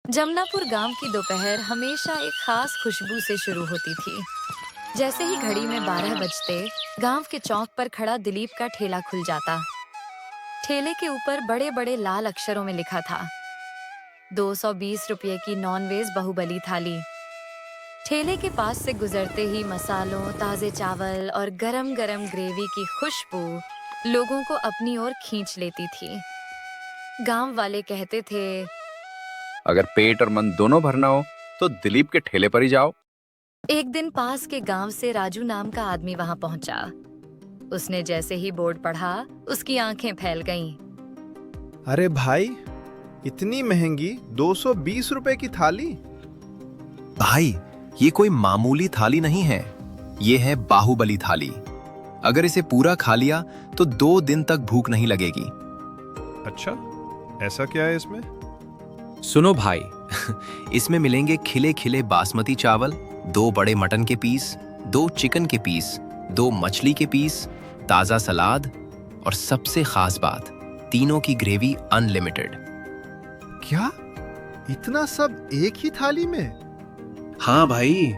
जमनापुर गांव की दोपहर हमेशा एक खास खुशबू से शुरू होती थी। जैसे ही घड़ी में 12 बजते, गांव के चौक पर खड़ा दिलीप का ठेला खुल जाता। ठेले के ऊपर बड़े बड़े लाल अक्षरों में लिखा था, 220 रुपये की नॉनवेज बाहुबली थाली। ठेले के पास से गुजरते ही मसालों, ताजे चावल और गरम गरम ग्रेवी की खुशबू लोगों को अपनी ओर खींच लेती थी। गांव वाले कहते थे, अगर पेट और मन दोनों भरना हो तो दिलीप के ठेले पर ही जाओ। एक दिन पास के गांव से राजू नाम का आदमी वहां पहुंचा। उसने जैसे ही बोर्ड पढ़ा, उसकी आंखें फैल गईं। अरे भाई, इतनी महंगी 220 रुपए की थाली? भाई, ये कोई मामूली थाली नहीं है। ये है बाहुबली थाली। अगर इसे पूरा खा लिया तो 2 दिन तक भूख नहीं लगेगी। अच्छा, ऐसा क्या है इसमें? सुनो भाई, इसमें मिलेंगे खिले खिले बासमती चावल, 2 बड़े मटन के पीस, 2 चिकन के पीस, 2 मछली के पीस, ताजा सलाद और सबसे खास बात, तीनों की ग्रेवी अनलिमिटेड। क्या इतना सब एक ही थाली में? हाँ भाई,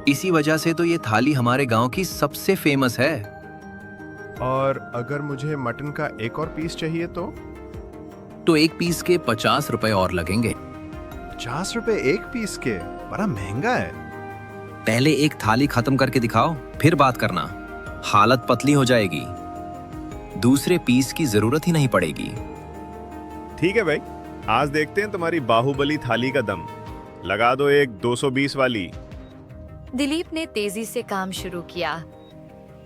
इसी वजह से तो ये थाली हमारे गांव की सबसे फेमस है। और अगर मुझे मटन का एक और पीस चाहिए तो एक पीस के 50 रुपए और लगेंगे। 50 रुपए एक पीस के? बड़ा महंगा है। पहले एक थाली खत्म करके दिखाओ, फिर बात करना। हालत पतली हो जाएगी, दूसरे पीस की जरूरत ही नहीं पड़ेगी। ठीक है भाई, आज देखते हैं तुम्हारी बाहुबली थाली का दम। लगा दो एक 220 वाली। दिलीप ने तेजी से काम शुरू किया।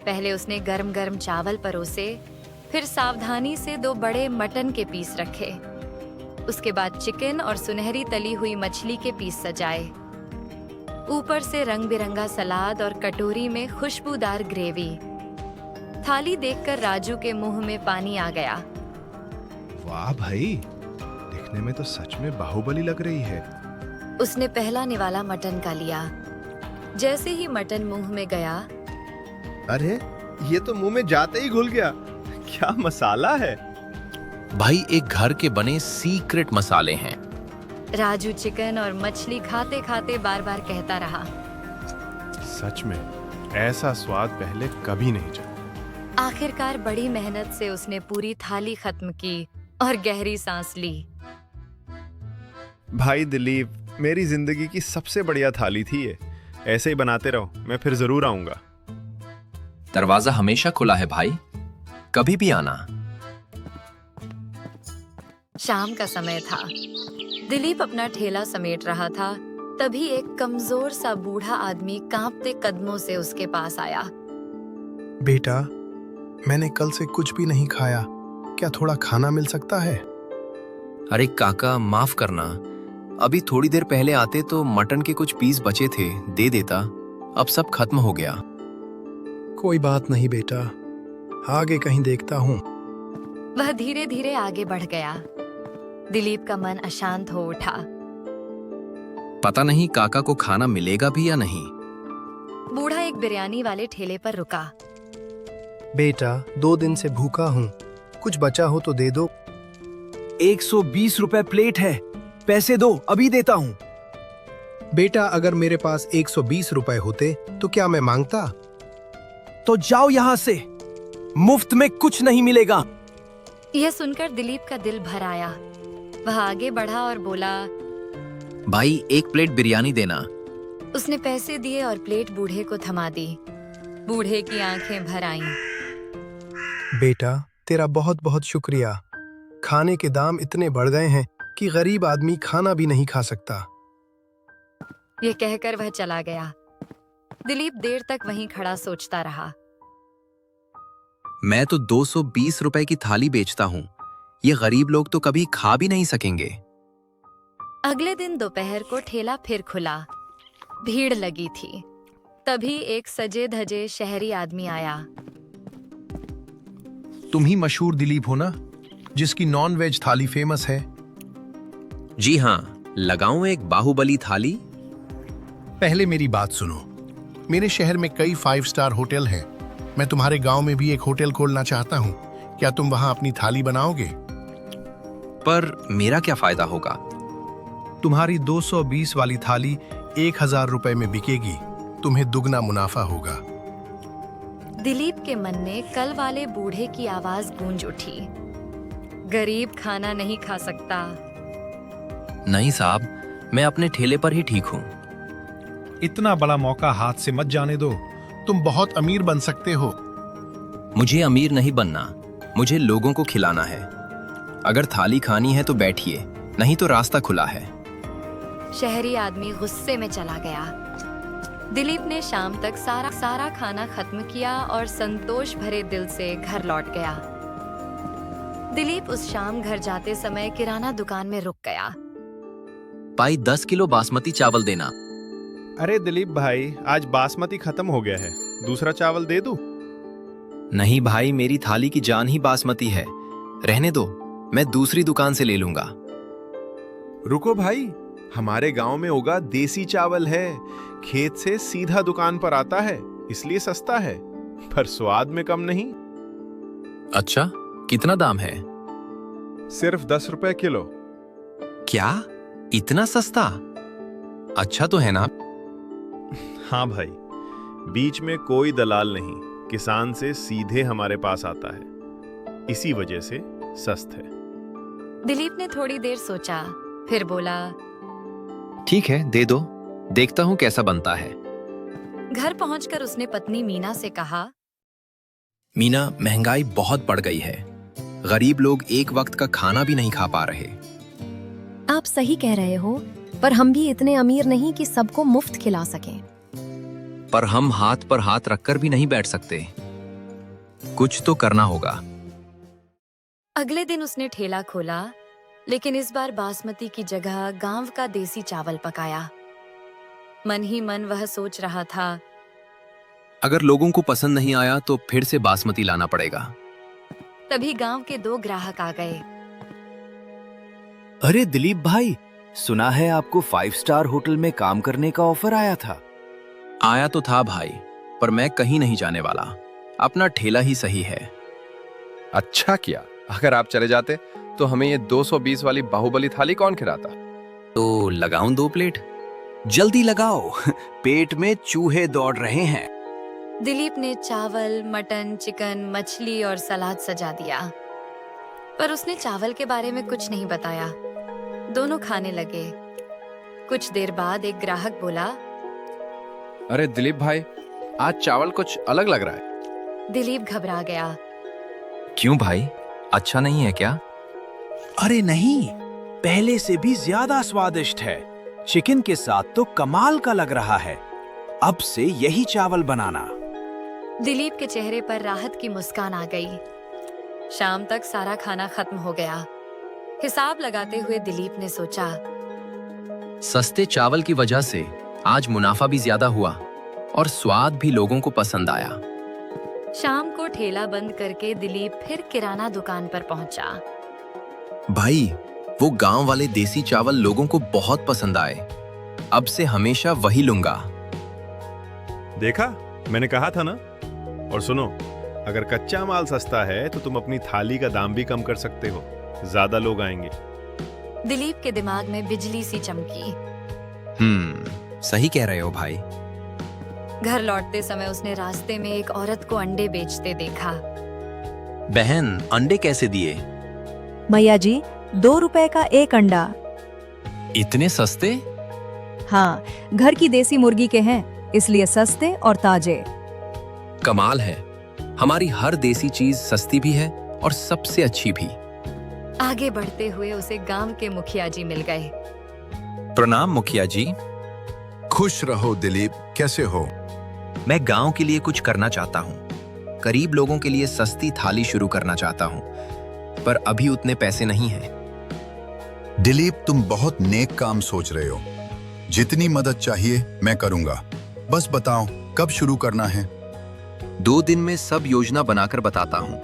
पहले उसने गरम गरम चावल परोसे, फिर सावधानी से 2 बड़े मटन के पीस रखे। उसके बाद चिकन और सुनहरी तली हुई मछली के पीस सजाए। ऊपर से रंग बिरंगा सलाद और कटोरी में खुशबूदार ग्रेवी। थाली देखकर राजू के मुंह में पानी आ गया। वाह भाई, दिखने में तो सच में बाहुबली लग रही है। उसने पहला निवाला मटन का लिया। जैसे ही मटन मुंह में गया, अरे, ये तो मुंह में जाते ही घुल गया। क्या मसाला है! भाई, एक घर के बने सीक्रेट मसाले हैं। राजू चिकन और मछली खाते खाते बार बार कहता रहा, सच में ऐसा स्वाद पहले कभी नहीं चखा। आखिरकार बड़ी मेहनत से उसने पूरी थाली खत्म की और गहरी सांस ली। भाई दिलीप, मेरी जिंदगी की सबसे बढ़िया थाली थी ये। ऐसे ही बनाते रहो, मैं फिर जरूर आऊंगा। दरवाजा हमेशा खुला है भाई, कभी भी आना। शाम का समय था। दिलीप अपना ठेला समेट रहा था, तभी एक कमजोर सा बूढ़ा आदमी कांपते कदमों से उसके पास आया। बेटा, मैंने कल से कुछ भी नहीं खाया। क्या थोड़ा खाना मिल सकता है? अरे काका, माफ करना। अभी थोड़ी देर पहले आते तो मटन के कुछ पीस बचे थे, दे देता। अब सब खत्म हो गया। कोई बात नहीं बेटा, आगे कहीं देखता हूँ। वह धीरे धीरे आगे बढ़ गया। दिलीप का मन अशांत हो उठा। पता नहीं काका को खाना मिलेगा भी या नहीं। बूढ़ा एक बिरयानी वाले ठेले पर रुका। बेटा, 2 दिन से भूखा हूँ, कुछ बचा हो तो दे दो। 120 रुपए प्लेट है, पैसे दो, अभी देता हूँ। बेटा, अगर मेरे पास 120 रुपए होते तो क्या मैं मांगता? तो जाओ यहाँ से, मुफ्त में कुछ नहीं मिलेगा। यह सुनकर दिलीप का दिल भर आया। वह आगे बढ़ा और बोला, भाई, 1 प्लेट बिरयानी देना। उसने पैसे दिए और प्लेट बूढ़े को थमा दी। बूढ़े की आंखें भर आईं। बेटा, तेरा बहुत बहुत शुक्रिया। खाने के दाम इतने बढ़ गए हैं कि गरीब आदमी खाना भी नहीं खा सकता। यह कहकर वह चला गया। दिलीप देर तक वहीं खड़ा सोचता रहा। मैं तो 220 रुपए की थाली बेचता हूँ, ये गरीब लोग तो कभी खा भी नहीं सकेंगे। अगले दिन दोपहर को ठेला फिर खुला। भीड़ लगी थी। तभी एक सजे धजे शहरी आदमी आया। तुम ही मशहूर दिलीप हो ना, जिसकी नॉन वेज थाली फेमस है? जी हाँ, लगाऊं एक बाहुबली थाली? पहले मेरी बात सुनो। मेरे शहर में कई 5 स्टार होटल हैं। मैं तुम्हारे गांव में भी एक होटल खोलना चाहता हूँ। क्या तुम वहां अपनी थाली बनाओगे? पर मेरा क्या फायदा होगा? तुम्हारी 220 वाली थाली 1000 रुपए में बिकेगी। तुम्हें दुगना मुनाफा होगा। दिलीप के मन में कल वाले बूढ़े की आवाज गूंज उठी, गरीब खाना नहीं खा सकता। नहीं साहब, मैं अपने ठेले पर ही ठीक हूँ। इतना बड़ा मौका हाथ से मत जाने दो। तुम बहुत अमीर बन सकते हो। मुझे अमीर नहीं बनना, मुझे लोगों को खिलाना है। अगर थाली खानी है तो बैठिए, नहीं तो रास्ता खुला है। शहरी आदमी गुस्से में चला गया। दिलीप ने शाम तक सारा खाना खत्म किया और संतोष भरे दिल से घर लौट गया। दिलीप उस शाम घर जाते समय किराना दुकान में रुक गया। भाई 10 किलो बासमती चावल देना। अरे दिलीप भाई, आज बासमती खत्म हो गया है, दूसरा चावल दे दूं? नहीं भाई, मेरी थाली की जान ही बासमती है। रहने दो, मैं दूसरी दुकान से ले लूंगा। रुको भाई, हमारे गांव में उगा देसी चावल है, खेत से सीधा दुकान पर आता है, इसलिए सस्ता है, पर स्वाद में कम नहीं। अच्छा, कितना दाम है? सिर्फ 10 रुपए किलो। क्या, इतना सस्ता? अच्छा तो है ना? हाँ भाई, बीच में कोई दलाल नहीं, किसान से सीधे हमारे पास आता है, इसी वजह से सस्त है। दिलीप ने थोड़ी देर सोचा, फिर बोला, ठीक है, दे दो, देखता हूँ कैसा बनता है। घर पहुंचकर उसने पत्नी मीना से कहा, मीना, महंगाई बहुत बढ़ गई है। गरीब लोग एक वक्त का खाना भी नहीं खा पा रहे। आप सही कह रहे हो, पर हम भी इतने अमीर नहीं कि सबको मुफ्त खिला सकें। पर हम हाथ पर हाथ रखकर भी नहीं बैठ सकते, कुछ तो करना होगा। अगले दिन उसने ठेला खोला, लेकिन इस बार बासमती की जगह गांव का देसी चावल पकाया। मन ही मन वह सोच रहा था, अगर लोगों को पसंद नहीं आया तो फिर से बासमती लाना पड़ेगा। तभी गांव के 2 ग्राहक आ गए। अरे दिलीप भाई, सुना है आपको 5 स्टार होटल में काम करने का ऑफर आया था। आया तो था भाई, पर मैं कहीं नहीं जाने वाला, अपना ठेला ही सही है। अच्छा किया, अगर आप चले जाते तो हमें ये 220 वाली बाहुबली थाली कौन खिलाता? तो लगाऊं 2 प्लेट? जल्दी लगाओ, पेट में चूहे दौड़ रहे हैं। दिलीप ने चावल, मटन, चिकन, मछली और सलाद सजा दिया, पर उसने चावल के बारे में कुछ नहीं बताया। दोनों खाने लगे। कुछ देर बाद एक ग्राहक बोला, अरे दिलीप भाई, आज चावल कुछ अलग लग रहा है। दिलीप घबरा गया। क्यों भाई, अच्छा नहीं है क्या? अरे नहीं, पहले से भी ज्यादा स्वादिष्ट है। चिकन के साथ तो कमाल का लग रहा है। अब से यही चावल बनाना। दिलीप के चेहरे पर राहत की मुस्कान आ गई। शाम तक सारा खाना खत्म हो गया। हिसाब लगाते हुए दिलीप ने सोचा, सस्ते चावल की वजह से आज मुनाफा भी ज्यादा हुआ और स्वाद भी लोगों को पसंद आया। शाम को ठेला बंद करके दिलीप फिर किराना दुकान पर पहुंचा। भाई, वो गांव वाले देसी चावल लोगों को बहुत पसंद आए। अब से हमेशा वही लूंगा। देखा, मैंने कहा था ना। और सुनो, अगर कच्चा माल सस्ता है तो तुम अपनी थाली का दाम भी कम कर सकते हो, ज्यादा लोग आएंगे। दिलीप के दिमाग में बिजली सी चमकी। सही कह रहे हो भाई। घर लौटते समय उसने रास्ते में एक औरत को अंडे बेचते देखा। बहन, अंडे कैसे दिए? मैया जी, 2 रुपए का एक अंडा। इतने सस्ते? हाँ, घर की देसी मुर्गी के हैं, इसलिए सस्ते और ताजे। कमाल है, हमारी हर देसी चीज सस्ती भी है और सबसे अच्छी भी। आगे बढ़ते हुए उसे गांव के मुखिया जी मिल गए। प्रणाम मुखिया जी। खुश रहो दिलीप, कैसे हो? मैं गांव के लिए कुछ करना चाहता हूँ। गरीब लोगों के लिए सस्ती थाली शुरू करना चाहता हूँ, पर अभी उतने पैसे नहीं हैं। दिलीप, तुम बहुत नेक काम सोच रहे हो। जितनी मदद चाहिए मैं करूंगा, बस बताओ कब शुरू करना है। 2 दिन में सब योजना बनाकर बताता हूँ।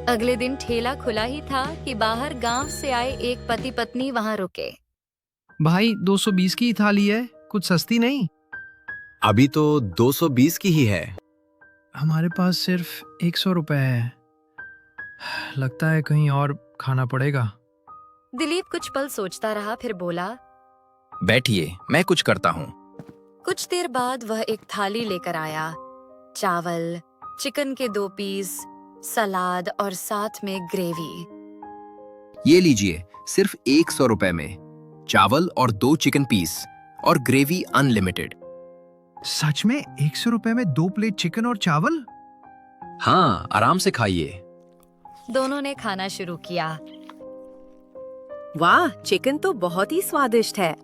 अगले दिन ठेला खुला ही था कि बाहर गांव से आए एक पति पत्नी वहां रुके। भाई, 220 की थाली है, कुछ सस्ती नहीं? अभी तो 220 की ही है। हमारे पास सिर्फ 100 रुपए है। लगता है कहीं और खाना पड़ेगा। दिलीप कुछ पल सोचता रहा, फिर बोला, बैठिए, मैं कुछ करता हूँ। कुछ देर बाद वह एक थाली लेकर आया। चावल, चिकन के 2 पीस, सलाद और साथ में ग्रेवी। ये लीजिए, सिर्फ 100 रुपए में चावल और 2 चिकन पीस और ग्रेवी अनलिमिटेड। सच में 100 रुपए में 2 प्लेट चिकन और चावल? हाँ, आराम से खाइए। दोनों ने खाना शुरू किया। वाह, चिकन तो बहुत ही स्वादिष्ट है।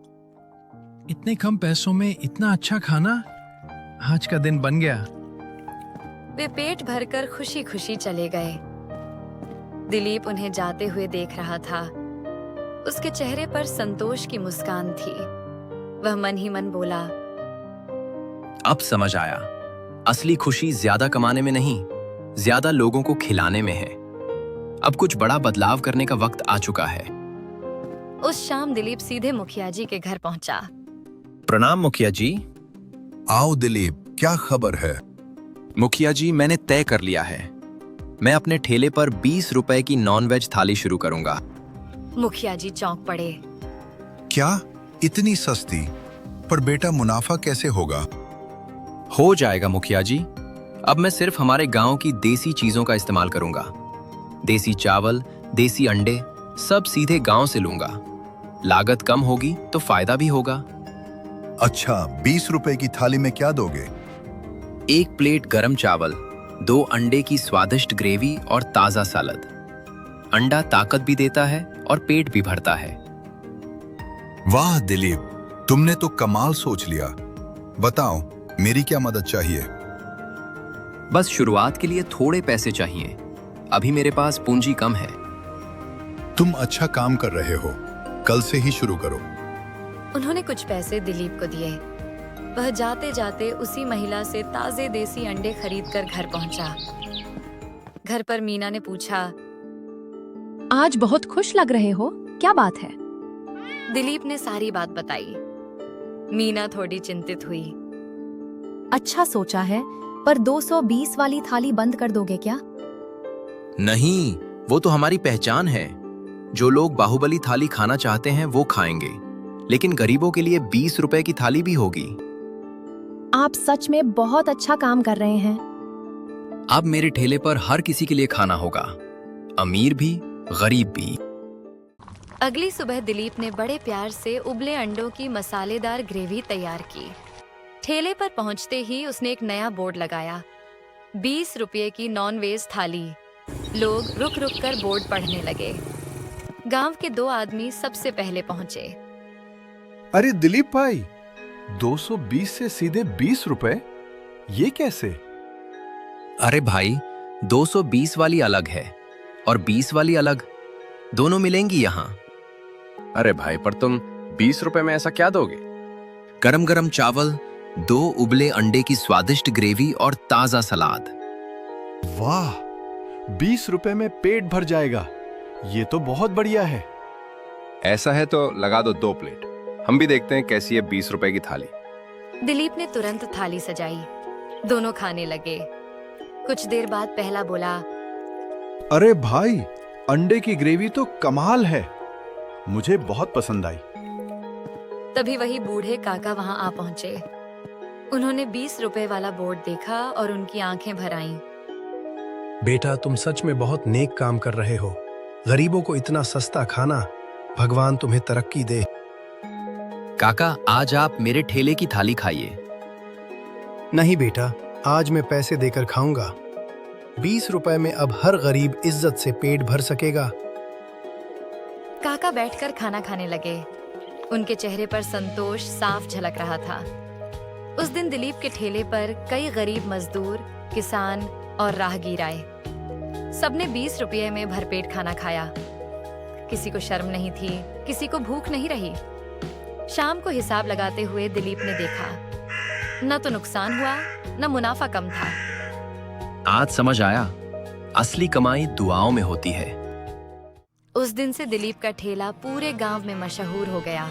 इतने कम पैसों में इतना अच्छा खाना, आज का दिन बन गया। वे पेट भरकर खुशी खुशी चले गए। दिलीप उन्हें जाते हुए देख रहा था। उसके चेहरे पर संतोष की मुस्कान थी। वह मन ही मन बोला, अब समझ आया, असली खुशी ज्यादा कमाने में नहीं, ज्यादा लोगों को खिलाने में है। अब कुछ बड़ा बदलाव करने का वक्त आ चुका है। उस शाम दिलीप सीधे मुखिया जी के घर पहुंचा। प्रणाम मुखिया जी। आओ दिलीप, क्या खबर है? मुखिया जी, मैंने तय कर लिया है, मैं अपने ठेले पर 20 रुपए की नॉन-वेज थाली शुरू करूंगा। मुखिया जी चौंक पड़े। क्या इतनी सस्ती? पर बेटा मुनाफा कैसे होगा? हो जाएगा मुखिया जी। अब मैं सिर्फ हमारे गांव की देसी चीजों का इस्तेमाल करूंगा। देसी चावल, देसी अंडे, सब सीधे गांव से लूंगा। लागत कम होगी तो फायदा भी होगा। अच्छा, 20 रुपए की थाली में क्या दोगे? 1 प्लेट गरम चावल, 2 अंडे की स्वादिष्ट ग्रेवी और ताजा सलाद। अंडा ताकत भी देता है और पेट भी भरता है। वाह दिलीप, तुमने तो कमाल सोच लिया। बताओ, मेरी क्या मदद चाहिए? बस शुरुआत के लिए थोड़े पैसे चाहिए। अभी मेरे पास पूंजी कम है। तुम अच्छा काम कर रहे हो, कल से ही शुरू करो। उन्होंने कुछ पैसे दिलीप को दिए। वह जाते जाते उसी महिला से ताजे देसी अंडे खरीदकर घर पहुंचा। घर पर मीना ने पूछा, आज बहुत खुश लग रहे हो, क्या बात है? दिलीप ने सारी बात बताई। मीना थोड़ी चिंतित हुई। अच्छा सोचा है, पर 220 वाली थाली बंद कर दोगे क्या? नहीं, वो तो हमारी पहचान है। जो लोग बाहुबली थाली खाना चाहते हैं वो खाएंगे, लेकिन गरीबों के लिए 20 रुपए की थाली भी होगी। आप सच में बहुत अच्छा काम कर रहे हैं। अब मेरे ठेले पर हर किसी के लिए खाना होगा, अमीर भी, गरीब भी। अगली सुबह दिलीप ने बड़े प्यार से उबले अंडों की मसालेदार ग्रेवी तैयार की। ठेले पर पहुंचते ही उसने एक नया बोर्ड लगाया, 20 रुपये की नॉन-वेज थाली। लोग रुक रुक कर बोर्ड पढ़ने लगे। गांव के 2 आदमी सबसे पहले पहुंचे। अरे दिलीप भाई, 220 से सीधे 20 रुपए, ये कैसे? अरे भाई, 220 वाली अलग है और 20 वाली अलग, दोनों मिलेंगी यहाँ। अरे भाई, पर तुम 20 रुपए में ऐसा क्या दोगे? गरम गरम चावल, 2 उबले अंडे की स्वादिष्ट ग्रेवी और ताजा सलाद। वाह, 20 रुपए में पेट भर जाएगा। ये तो बहुत बढ़िया है। ऐसा है तो लगा दो 2 प्लेट, हम भी देखते हैं कैसी है 20 रुपए की थाली। दिलीप ने तुरंत थाली सजाई। दोनों खाने लगे। कुछ देर बाद पहला बोला, अरे भाई, अंडे की ग्रेवी तो कमाल है, मुझे बहुत पसंद आई। तभी वही बूढ़े काका वहां आ पहुंचे। उन्होंने 20 रुपए वाला बोर्ड देखा और उनकी आंखें भर आईं। बेटा, तुम सच में बहुत नेक काम कर रहे हो। गरीबों को इतना सस्ता खाना, भगवान तुम्हें तरक्की दे। काका, आज आप मेरे ठेले की थाली खाइए। नहीं बेटा, आज मैं पैसे देकर खाऊंगा। 20 रुपए में अब हर गरीब इज्जत से पेट भर सकेगा। काका बैठकर खाना खाने लगे। उनके चेहरे पर संतोष साफ झलक रहा था। उस दिन दिलीप के ठेले पर कई गरीब मजदूर, किसान और राहगीर आए। सबने 20 रुपये में भरपेट खाना खाया। किसी को शर्म नहीं थी, किसी को भूख नहीं रही। शाम को हिसाब लगाते हुए दिलीप ने देखा, न तो नुकसान हुआ, न मुनाफा कम था। आज समझ आया, असली कमाई दुआओं में होती है। उस दिन से दिलीप का ठेला पूरे गांव में मशहूर हो गया।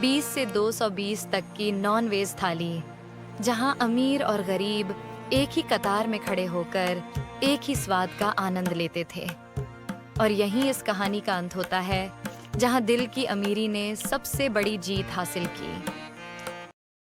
20 से 220 तक की नॉन-वेज थाली, जहां अमीर और गरीब एक ही कतार में खड़े होकर एक ही स्वाद का आनंद लेते थे। और यहीं इस कहानी का अंत होता है। जहां दिल की अमीरी ने सबसे बड़ी जीत हासिल की।